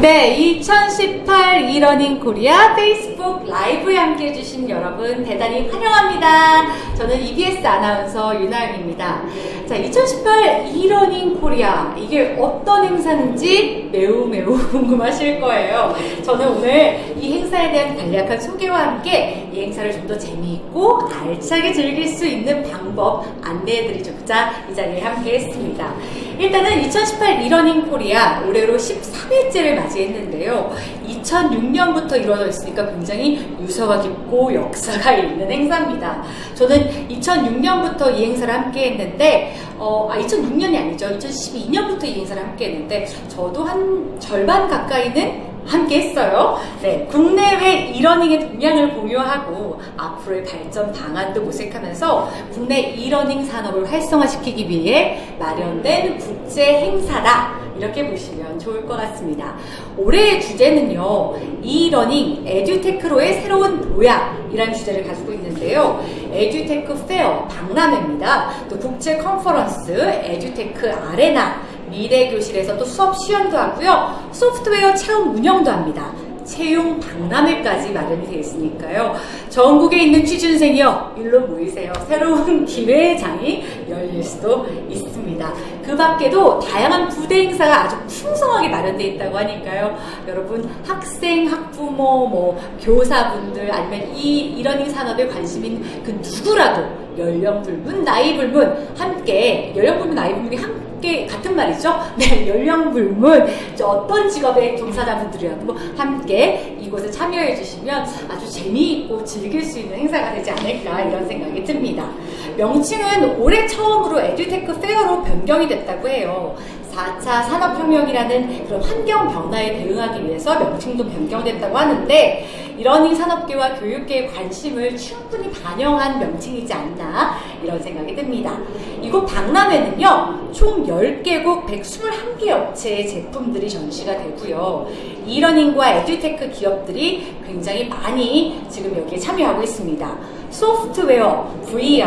네, 2018 이러닝 코리아 페이스북 라이브에 함께 해주신 여러분 대단히 환영합니다. 저는 EBS 아나운서 윤아영입니다. 자, 2018 이러닝 코리아, 이게 어떤 행사인지 매우 궁금하실 거예요. 저는 오늘 이 행사에 대한 간략한 소개와 함께 이 행사를 좀 더 재미있고 알차게 즐길 수 있는 방법 안내해드리고자 이 자리에 함께 했습니다. 일단은 2018 이러닝 코리아 올해로 13회째를 맞이했는데요. 2006년부터 이루어져 있으니까 굉장히 유서가 깊고 역사가 있는 행사입니다. 저는 2006년부터 이 행사를 함께 했는데 2006년이 아니죠. 2012년부터 이 행사를 함께 했는데 저도 한 절반 가까이는 함께 했어요. 네, 국내외 이러닝의 동향을 공유하고 앞으로의 발전 방안도 모색하면서 국내 이러닝 산업을 활성화시키기 위해 마련된 국제 행사다, 이렇게 보시면 좋을 것 같습니다. 올해의 주제는요, 이러닝 에듀테크로의 새로운 도약이라는 주제를 가지고 있는데요. 에듀테크 페어 박람회입니다. 또 국제 컨퍼런스 에듀테크 아레나, 미래교실에서 또 수업 시연도 하고요. 소프트웨어 체험 운영도 합니다. 채용 박람회까지 마련이 되어 있으니까요. 전국에 있는 취준생이요, 일로 모이세요. 새로운 기회의 장이 열릴 수도 있습니다. 그 밖에도 다양한 부대 행사가 아주 풍성하게 마련되어 있다고 하니까요. 여러분 학생, 학부모, 교사분들 아니면 이러닝 산업에 관심인 그 누구라도 연령 불문, 나이 불문 함께, 연령 불문, 나이 불문이 함께 같은 말이죠. 네, 연령 불문, 어떤 직업의 종사자분들이라도 함께 이곳에 참여해 주시면 아주 재미있고 즐길 수 있는 행사가 되지 않을까, 이런 생각이 듭니다. 명칭은 올해 처음으로 에듀테크 페어로 변경이 됐다고 해요. 4차 산업혁명이라는 그런 환경 변화에 대응하기 위해서 명칭도 변경됐다고 하는데, 이러닝 산업계와 교육계의 관심을 충분히 반영한 명칭이지 않나, 이런 생각이 듭니다. 이곳 박람회는요, 총 10개국 121개 업체의 제품들이 전시가 되고요. 이러닝과 에듀테크 기업들이 굉장히 많이 지금 여기에 참여하고 있습니다. 소프트웨어, VR,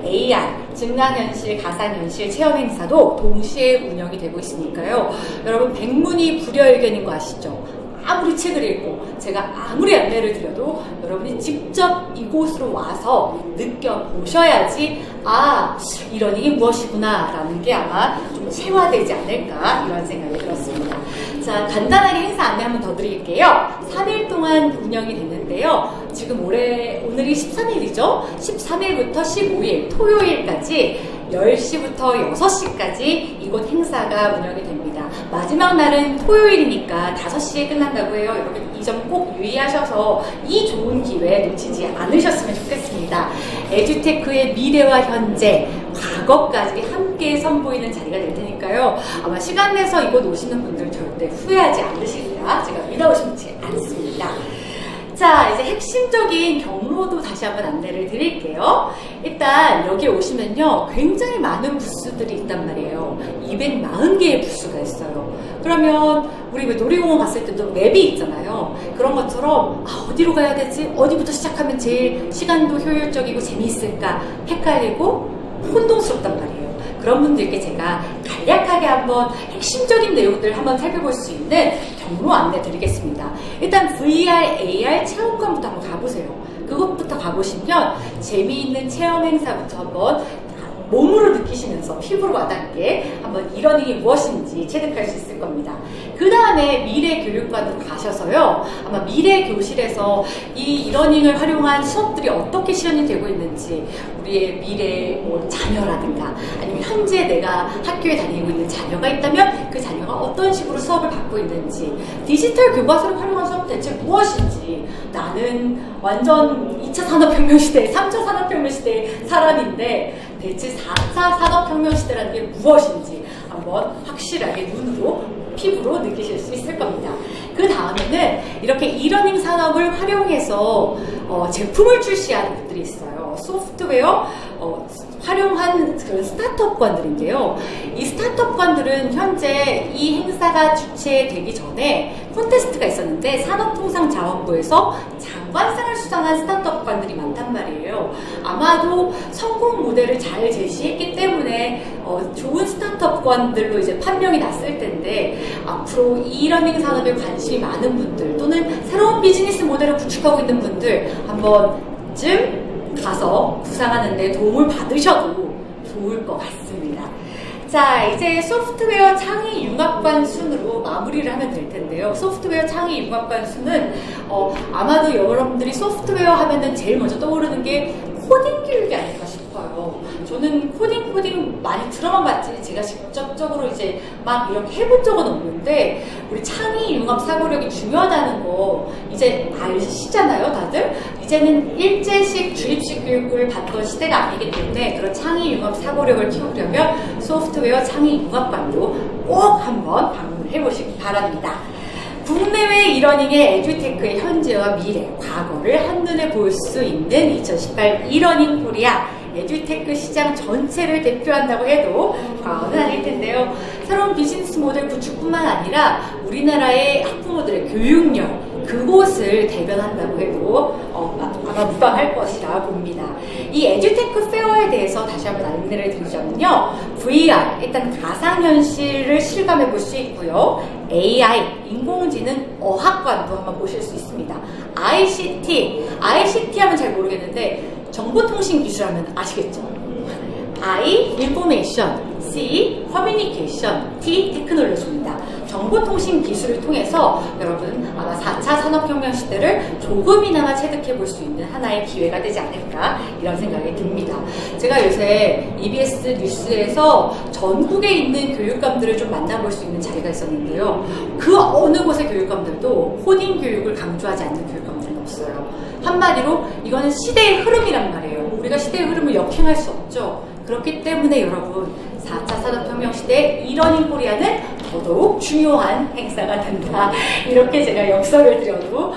AR, 증강현실, 가상현실 체험 행사도 동시에 운영이 되고 있으니까요. 여러분, 백문이 불여일견인 거 아시죠? 아무리 책을 읽고 제가 아무리 안내를 드려도 여러분이 직접 이곳으로 와서 느껴보셔야지 이러닝이 무엇이구나 라는 게 아마 좀 체화되지 않을까, 이런 생각이 들었습니다. 자, 간단하게 행사 안내 한번 더 드릴게요. 3일 동안 운영이 됐는데요. 지금 오늘이 13일이죠. 13일부터 15일 토요일까지 10시부터 6시까지 이곳 행사가 운영이 됩니다. 마지막 날은 토요일이니까 5시에 끝난다고 해요. 여러분, 이 점 꼭 유의하셔서 이 좋은 기회 놓치지 않으셨으면 좋겠습니다. 에듀테크의 미래와 현재, 과거까지 함께 선보이는 자리가 될 테니까요. 아마 시간 내서 이곳 오시는 분들 절대 후회하지 않으시리라 제가 믿어 싶지 않습니다. 자, 이제 핵심적인 경로도 다시 한번 안내를 드릴게요. 일단 여기 오시면요, 굉장히 많은 부스들이 있단 말이에요. 240개의 부스가 있어요. 그러면 우리 놀이공원 갔을 때도 맵이 있잖아요. 그런 것처럼 어디로 가야 되지? 어디부터 시작하면 제일 시간도 효율적이고 재미있을까 헷갈리고 혼동스럽단 말이에요. 그런 분들께 제가 간략하게 한번 핵심적인 내용들을 한번 살펴볼 수 있는 경로 안내 드리겠습니다. 일단 VR, AR 체험관부터 한번 가보세요. 그것부터 가보시면 재미있는 체험 행사부터 한번 몸으로 느끼시면서 피부로 와닿게 한번 이러닝이 무엇인지 체득할 수 있을 겁니다. 그 다음에 미래교육관으로 가셔서요, 아마 미래교실에서 이 이러닝을 활용한 수업들이 어떻게 실현이 되고 있는지, 우리의 미래 자녀라든가 아니면 현재 내가 학교에 다니고 있는 자녀가 있다면 그 자녀가 어떤 식으로 수업을 받고 있는지, 디지털 교과서를 활용한 수업 대체 무엇인지, 나는 완전 2차 산업혁명 시대, 3차 산업혁명 시대의 사람인데 대체 4차 산업혁명 시대라는 게 무엇인지 한번 확실하게 눈으로, 피부로 느끼실 수 있을 겁니다. 그 다음에는 이렇게 이러닝 산업을 활용해서 제품을 출시하는 것들이 있어요. 소프트웨어, 활용한 그런 스타트업관들인데요. 이 스타트업관들은 현재 이 행사가 주최되기 전에 콘테스트가 있었는데 산업통상자원부에서 장관상을 수상한 스타트업관들이 많단 말이에요. 아마도 성공 모델을 잘 제시했기 때문에 좋은 스타트업관들로 이제 판명이 났을 텐데, 앞으로 이러닝 산업에 관심이 많은 분들 또는 새로운 비즈니스 모델을 구축하고 있는 분들 한 번쯤 가서 구상하는 데 도움을 받으셔도 좋을 것 같습니다. 자, 이제 소프트웨어 창의 융합관 순으로 마무리를 하면 될 텐데요. 소프트웨어 창의 융합관 순은 아마도 여러분들이 소프트웨어 하면은 제일 먼저 떠오르는 게 코딩 교육이 아닐까 싶어요. 저는 코딩 많이 들어만 봤지 제가 직접적으로 이제 막 이렇게 해본 적은 없는데, 우리 창의 융합 사고력이 중요하다는 거 이제 아시잖아요, 다들? 이제는 일제식 주입식 교육을 받던 시대가 아니기 때문에 그런 창의 융합 사고력을 키우려면 소프트웨어 창의 융합관도 꼭 한번 방문해 보시기 바랍니다. 국내외 이러닝의 에듀테크의 현재와 미래, 과거를 한눈에 볼 수 있는 2018 이러닝 코리아 에듀테크 시장 전체를 대표한다고 해도 과언은 아닐 텐데요. 새로운 비즈니스 모델 구축뿐만 아니라 우리나라의 학부모들의 교육열, 그곳을 대변한다고 해도 아마 무방할 것이라 봅니다. 이 에듀테크 페어에 대해서 다시 한번 안내를 드리자면요. VR, 일단 가상현실을 실감해 볼 수 있고요. AI, 인공지능 어학관도 한번 보실 수 있습니다. ICT 하면 잘 모르겠는데 정보통신기술 하면 아시겠죠? I, Information, C, Communication, T, 테크놀로지입니다. 정보통신 기술을 통해서 여러분 아마 4차 산업혁명 시대를 조금이나마 체득해 볼 수 있는 하나의 기회가 되지 않을까, 이런 생각이 듭니다. 제가 요새 EBS 뉴스에서 전국에 있는 교육감들을 좀 만나볼 수 있는 자리가 있었는데요. 그 어느 곳의 교육감들도 코딩 교육을 강조하지 않는 교육감들은 없어요. 한마디로 이거는 시대의 흐름이란 말이에요. 우리가 시대의 흐름을 역행할 수 없죠. 그렇기 때문에 여러분 4차 산업혁명 시대 이러닝 코리아는 더더욱 중요한 행사가 된다. 이렇게 제가 역설을 드려도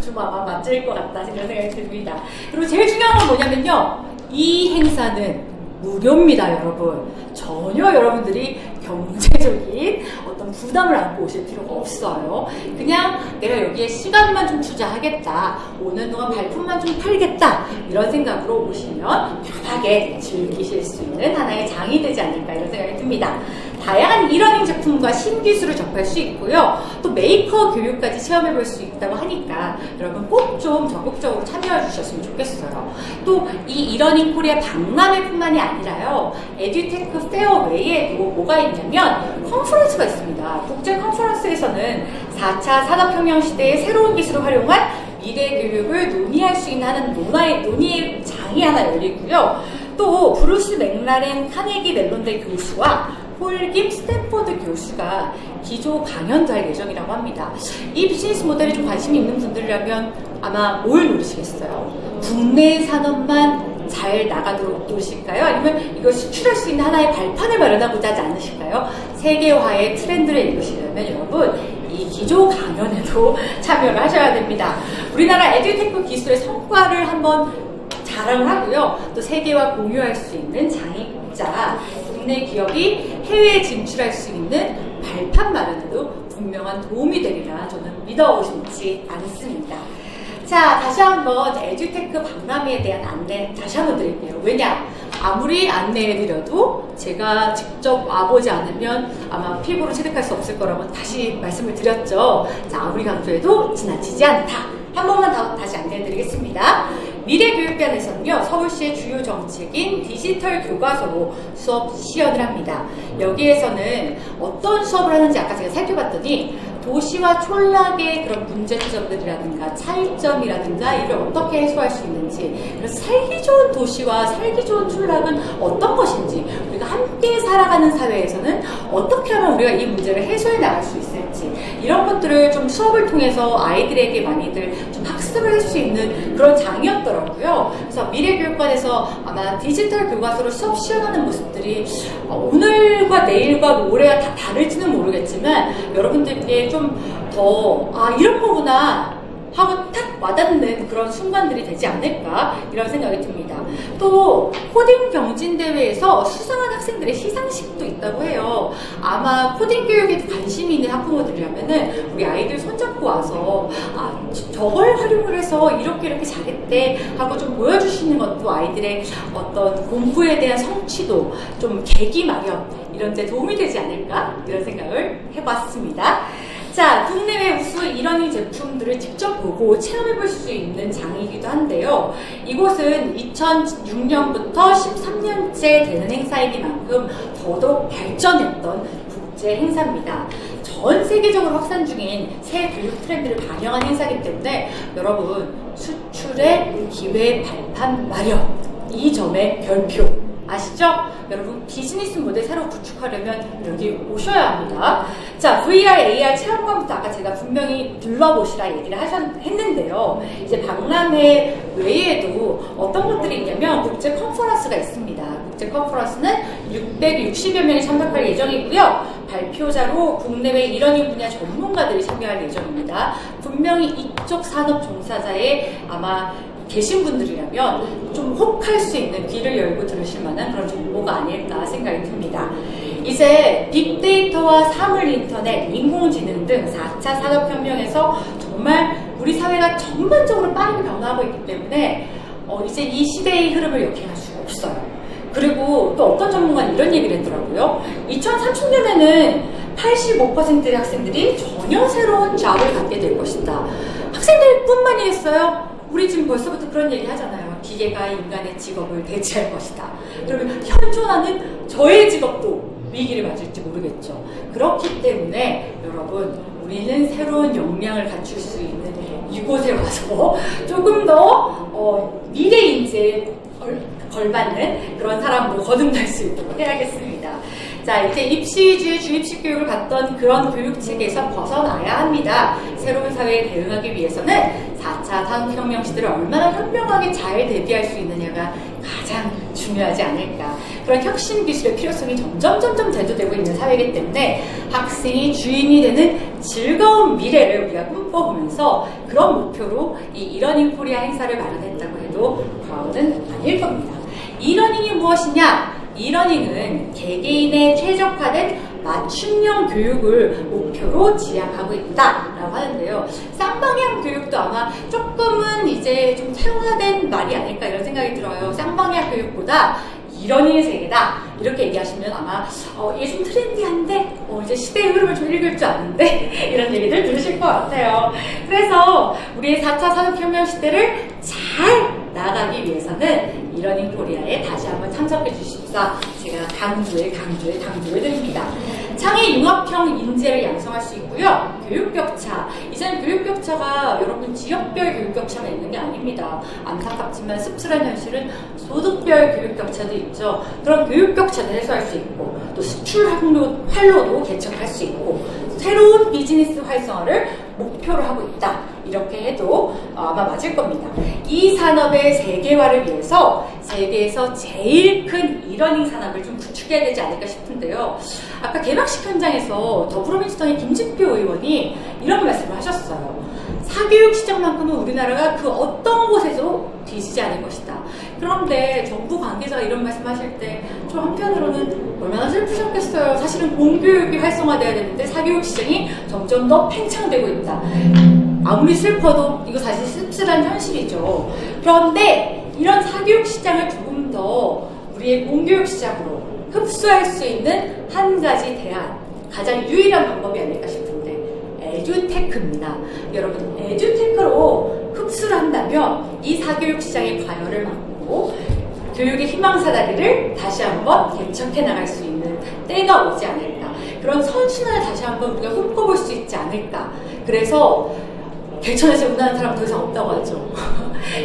좀 아마 맞을 것 같다 이런 생각이 듭니다. 그리고 제일 중요한 건 뭐냐면요. 이 행사는 무료입니다, 여러분. 전혀 여러분들이 경제적인 어떤 부담을 안고 오실 필요가 없어요. 그냥 내가 여기에 시간만 좀 투자하겠다, 오는 동안 발품만 좀 팔겠다, 이런 생각으로 오시면 편하게 즐기실 수 있는 하나의 장이 되지 않을까, 이런 생각이 듭니다. 다양한 이러닝 제품과 신기술을 접할 수 있고요. 또 메이커 교육까지 체험해 볼 수 있다고 하니까 여러분 꼭 좀 적극적으로 참여해 주셨으면 좋겠어요. 또 이 이러닝 코리아 박람회뿐만이 아니라요. 에듀테크 페어 외에도 뭐가 있냐면 컨퍼런스가 있습니다. 국제 컨퍼런스에서는 4차 산업혁명 시대의 새로운 기술을 활용한 미래 교육을 논의할 수 있는 논의의 장이 하나 열리고요. 또 브루스 맥라렌 카네기 멜론대 교수와 폴김 스탠포드 교수가 기조 강연도 할 예정이라고 합니다. 이 비즈니스 모델에 좀 관심이 있는 분들이라면 아마 뭘 노리시겠어요? 국내 산업만 잘 나가도록 노리실까요? 아니면 이걸 수출할 수 있는 하나의 발판을 마련하고자 하지 않으실까요? 세계화의 트렌드를 이루시려면 여러분 이 기조 강연에도 참여를 하셔야 됩니다. 우리나라 에듀테크 기술의 성과를 한번 자랑을 하고요. 또 세계와 공유할 수 있는 장애국자, 국내 기업이 해외에 진출할 수 있는 발판 마련에도 분명한 도움이 되리라 저는 믿어오지 않습니다. 자, 다시 한번 에듀테크 박람회에 대한 안내 다시 한번 드릴게요. 왜냐? 아무리 안내해드려도 제가 직접 와보지 않으면 아마 피부로 체득할 수 없을 거라고 다시 말씀을 드렸죠. 자, 아무리 강조해도 지나치지 않다. 한 번만 다시 안내해드리겠습니다. 미래교육관에서는요, 서울시의 주요 정책인 디지털 교과서로 수업 시연을 합니다. 여기에서는 어떤 수업을 하는지 아까 제가 살펴봤더니 도시와 촌락의 그런 문제점들이라든가 차이점이라든가 이를 어떻게 해소할 수 있는지, 그래서 살기 좋은 도시와 살기 좋은 촌락은 어떤 것인지, 우리가 함께 살아가는 사회에서는 어떻게 하면 우리가 이 문제를 해소해 나갈 수 있을지, 이런 것들을 좀 수업을 통해서 아이들에게 많이들 좀 학습을 할 수 있는 그런 장이었더라고요. 그래서 미래교육관에서 아마 디지털 교과서로 수업 시연하는 모습들이 오늘과 내일과 모레가 다 다를지는 모르겠지만 여러분들께 좀 더 이런 거구나 하고 탁 와닿는 그런 순간들이 되지 않을까 이런 생각이 듭니다. 또 코딩 경진대회에서 수상한 학생들의 시상식도 있다고 해요. 아마 코딩 교육에 관심이 있는 학부모들이라면은 우리 아이들 손잡고 와서 저걸 활용을 해서 이렇게 잘했대 하고 좀 보여주시는 것도 아이들의 어떤 공부에 대한 성취도 좀 계기 마련 이런 데 도움이 되지 않을까 이런 생각을 해봤습니다. 자, 국내외 우수 이러닝 제품들을 직접 보고 체험해볼 수 있는 장이기도 한데요. 이곳은 2006년부터 13년째 되는 행사이니만큼 더더욱 발전했던 국제 행사입니다. 전 세계적으로 확산 중인 새 교육 트렌드를 반영한 행사이기 때문에 여러분 수출의 기회 발판 마련 이 점에 별표 아시죠? 여러분 비즈니스 모델 새로 구축하려면 여기 오셔야 합니다. 자, VR, AR 체험관부터 아까 제가 분명히 둘러보시라 얘기를 했는데요. 이제 박람회 외에도 어떤 것들이 있냐면 국제 컨퍼런스가 있습니다. 국제 컨퍼런스는 660여 명이 참석할 예정이고요. 발표자로 국내외 이러닝 분야 전문가들이 참여할 예정입니다. 분명히 이쪽 산업 종사자의 아마 계신 분들이라면 좀 혹할 수 있는 귀를 열고 들으실 만한 그런 정보가 아닐까 생각이 듭니다. 이제 빅데이터와 사물 인터넷, 인공지능 등 4차 산업혁명에서 정말 우리 사회가 전반적으로 빠르게 변화하고 있기 때문에 이제 이 시대의 흐름을 역행할 수가 없어요. 그리고 또 어떤 전문가는 이런 얘기를 했더라고요. 2030년에는 85%의 학생들이 전혀 새로운 잡을 갖게 될 것이다. 학생들뿐만이겠어요? 우리 지금 벌써부터 그런 얘기 하잖아요. 기계가 인간의 직업을 대체할 것이다. 그러면 현존하는 저의 직업도 위기를 맞을지 모르겠죠. 그렇기 때문에 여러분 우리는 새로운 역량을 갖출 수 있는 이곳에 와서 조금 더 미래 인재에 걸맞는 그런 사람으로 거듭날 수 있도록 해야겠습니다. 자, 이제 입시 위주의 주입식 교육을 받던 그런 교육 체계에서 벗어나야 합니다. 새로운 사회에 대응하기 위해서는 4차 산업혁명 시대를 얼마나 현명하게 잘 대비할 수 있느냐가 가장 중요하지 않을까. 그런 혁신 기술의 필요성이 점점 대두되고 있는 사회이기 때문에 학생이 주인이 되는 즐거운 미래를 우리가 꿈꿔보면서 그런 목표로 이 이러닝 코리아 행사를 마련했다고 해도 과언은 아닐 겁니다. 이러닝이 무엇이냐? 이러닝은 개개인의 최적화된 맞춤형 교육을 목표로 지향하고 있다라고 하는데요. 쌍방향 교육도 아마 조금은 이제 좀 세화된 말이 아닐까 이런 생각이 들어요. 쌍방향 교육보다 이러닝의 세계다 이렇게 얘기하시면 아마 이게 좀 트렌디한데 이제 시대의 흐름을 좀 읽을 줄 아는데 이런 얘기들 들으실 것 같아요. 그래서 우리의 4차 산업혁명 시대를 잘 나아가기 위해서는 이러닝 코리아에 다시 한번 참석해 주십사 제가 강조해 드립니다. 창의 융합형 인재를 양성할 수 있고요. 교육격차. 이제는 교육격차가 여러분 지역별 교육격차가 있는 게 아닙니다. 안타깝지만 씁쓸한 현실은 소득별 교육격차도 있죠. 그런 교육격차도 해소할 수 있고 또 수출 활로도 개척할 수 있고 새로운 비즈니스 활성화를 목표로 하고 있다. 이렇게 해도 아마 맞을 겁니다. 이 산업의 세계화를 위해서 세계에서 제일 큰 이러닝 산업을 좀 구축해야 되지 않을까 싶은데요. 아까 개막식 현장에서 더불어민주당의 김진표 의원이 이런 말씀을 하셨어요. 사교육 시장만큼은 우리나라가 그 어떤 곳에도 뒤지지 않을 것이다. 그런데 정부 관계자가 이런 말씀하실 때 좀 한편으로는 얼마나 슬프셨겠어요. 사실은 공교육이 활성화돼야 되는데 사교육 시장이 점점 더 팽창되고 있다. 아무리 슬퍼도 이거 사실 씁쓸한 현실이죠. 그런데 이런 사교육 시장을 조금 더 우리의 공교육 시장으로 흡수할 수 있는 한 가지 대안, 가장 유일한 방법이 아닐까 싶은데 에듀테크입니다. 여러분 에듀테크로 흡수를 한다면 이 사교육 시장의 과열을 막고 교육의 희망사다리를 다시 한번 개척해 나갈 수 있는 때가 오지 않을까. 그런 선순환을 다시 한번 우리가 꿈꿔볼 수 있지 않을까. 그래서 개천에서 응나는 사람 더 이상 없다고 하죠.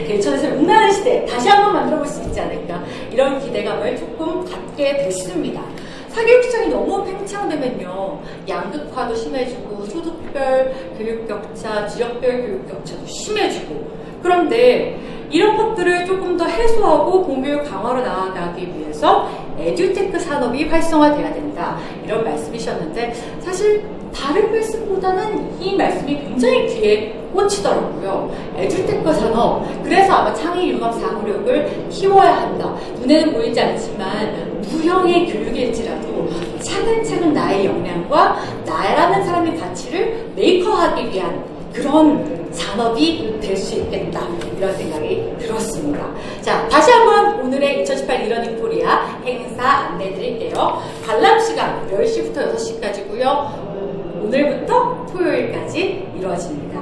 개천에서 응나는 시대 다시 한번 만들어볼 수 있지 않을까. 이런 기대감을 조금 갖게 됐습니다. 사교육 시장이 너무 팽창되면요. 양극화도 심해지고 소득별 교육격차, 지역별 교육격차도 심해지고 그런데 이런 것들을 조금 더 해소하고 공교육 강화로 나아가기 위해서 에듀테크 산업이 활성화돼야 된다. 이런 말씀이셨는데 사실 다른 말씀보다는 이 말씀이 굉장히 귀에 꽂히더라고요. 에듀테크 산업, 그래서 아마 창의융합 사고력을 키워야 한다. 눈에는 보이지 않지만 무형의 교육일지라도 차근차근 나의 역량과 나라는 사람의 가치를 메이커하기 위한 그런 산업이 될 수 있겠다, 이런 생각이 들었습니다. 자, 다시 한번 오늘의 2018 이러닝 코리아 행사 안내 드릴게요. 관람 시간 10시부터 6시까지고요. 오늘부터 토요일까지 이루어집니다.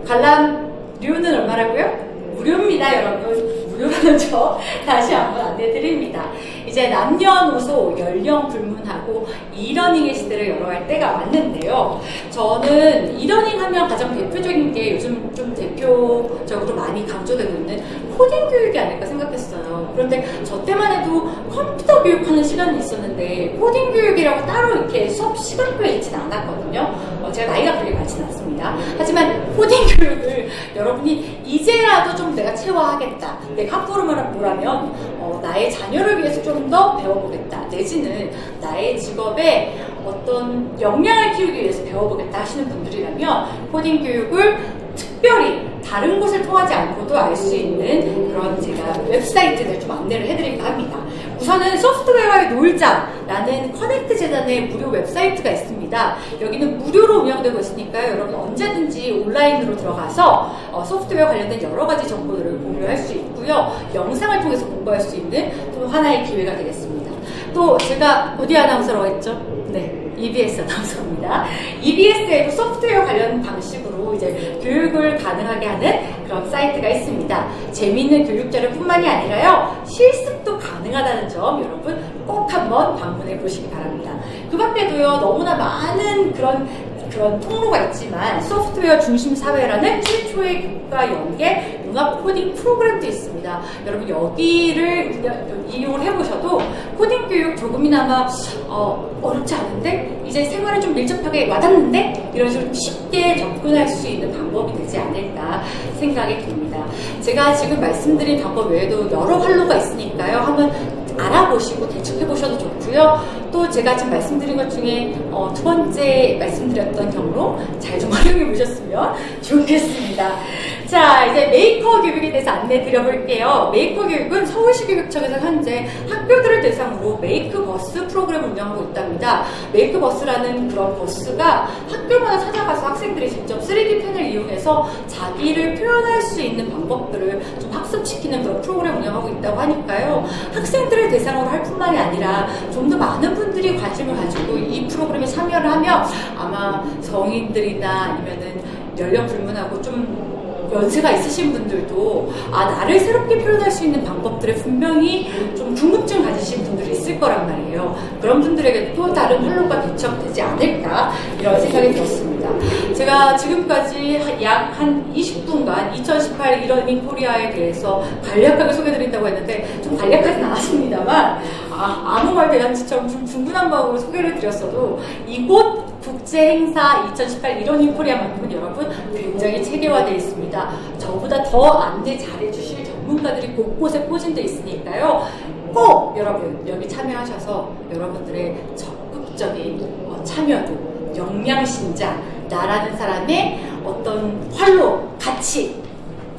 관람료는 얼마라고요? 무료입니다, 여러분. 무료라는 점 다시 한번 안내 드립니다. 이제 남녀노소 연령 불문하고 이러닝의 시대를 열어갈 때가 왔는데요. 저는 이러닝 하면 가장 대표적인 게 요즘 좀 대표적으로 많이 강조되고 있는 코딩 교육이 아닐까 생각했어요. 그런데 저 때만 해도 컴퓨터 교육하는 시간이 있었는데 코딩 교육이라고 따로 이렇게 수업 시간표에 있지는 않았거든요. 제가 나이가 그렇게 많지는 않습니다. 하지만 코딩 교육을 여러분이 이제라도 좀 내가 체화하겠다, 내가 앞으로 뭐라면 나의 자녀를 위해서 좀 더 배워보겠다, 내지는 나의 직업에 어떤 역량을 키우기 위해서 배워보겠다 하시는 분들이라면 코딩 교육을 특별히 다른 곳을 통하지 않고도 알 수 있는 그런 제가 웹사이트를 좀 안내를 해드릴까 합니다. 우선은 소프트웨어의 놀자라는 커넥트 재단의 무료 웹사이트가 있습니다. 여기는 무료로 운영되고 있으니까요. 여러분 언제든지 온라인으로 들어가서 소프트웨어 관련된 여러 가지 정보들을 공유할 수 있고요. 영상을 통해서 공부할 수 있는 또 하나의 기회가 되겠습니다. 또 제가 어디 아나운서라고 했죠? 네, EBS 아나운서입니다. EBS에도 소프트웨어 관련 방식으로 이제 교육을 가능하게 하는 그런 사이트가 있습니다. 재미있는 교육자료 뿐만이 아니라요, 실습도 가능하다는 점 여러분 꼭 한번 방문해 보시기 바랍니다. 그 밖에도요, 너무나 많은 그런 통로가 있지만 소프트웨어 중심 사회라는 최초의 교과 연계 융합 코딩 프로그램도 있습니다. 여러분 여기를 이용을 해보셔도 코딩 교육 조금이나마 어렵지 않은데 이제 생활에 좀 밀접하게 와닿는데 이런 식으로 쉽게 접근할 수 있는 방법이 되지 않을까 생각이 듭니다. 제가 지금 말씀드린 방법 외에도 여러 활로가 있으니까요. 한번 알아보시고 대책해보셔도 좋고요. 또 제가 지금 말씀드린 것 중에 두 번째 말씀드렸던 경로 잘 좀 활용해 보셨으면 좋겠습니다. 자, 이제 메이커 교육에 대해서 안내 드려볼게요. 메이커 교육은 서울시 교육청에서 현재 학교들을 대상으로 메이크 버스 프로그램을 운영하고 있답니다. 메이크 버스라는 그런 버스가 학교마다 찾아가서 학생들이 직접 3D 펜을 이용해서 자기를 표현할 수 있는 방법들을 좀 학습시키는 그런 프로그램을 운영하고 있다고 하니까요. 학생들을 대상으로 할 뿐만이 아니라 좀 더 많은 분들이 관심을 가지고 이 프로그램에 참여를 하면 아마 성인들이나 아니면은 연령 불문하고 좀 연세가 있으신 분들도 나를 새롭게 표현할 수 있는 방법들에 분명히 좀 궁금증 가지신 분들이 있을 거란 말이에요. 그런 분들에게 또 다른 활로가 개척되지 않을까, 이런 생각이 들었습니다. 제가 지금까지 약 한 20분간 2018 이러닝 코리아에 대해서 간략하게 소개드린다고 했는데 좀 간략하진 않았습니다만 아무 말 대잔치처럼 좀 충분한 마음으로 소개를 드렸어도 이곳 국제행사 2018 이러닝 코리아만큼은 여러분 굉장히 체계화되어 있습니다. 저보다 더 안내 잘해주실 전문가들이 곳곳에 포진되어 있으니까요. 꼭 여러분 여기 참여하셔서 여러분들의 적극적인 참여도, 역량신장, 나라는 사람의 어떤 활로 같이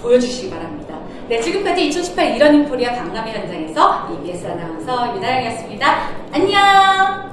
보여주시기 바랍니다. 네, 지금까지 2018 이러닝 코리아 강남의 현장에서 EBS 아나운서 윤아영이었습니다. 안녕!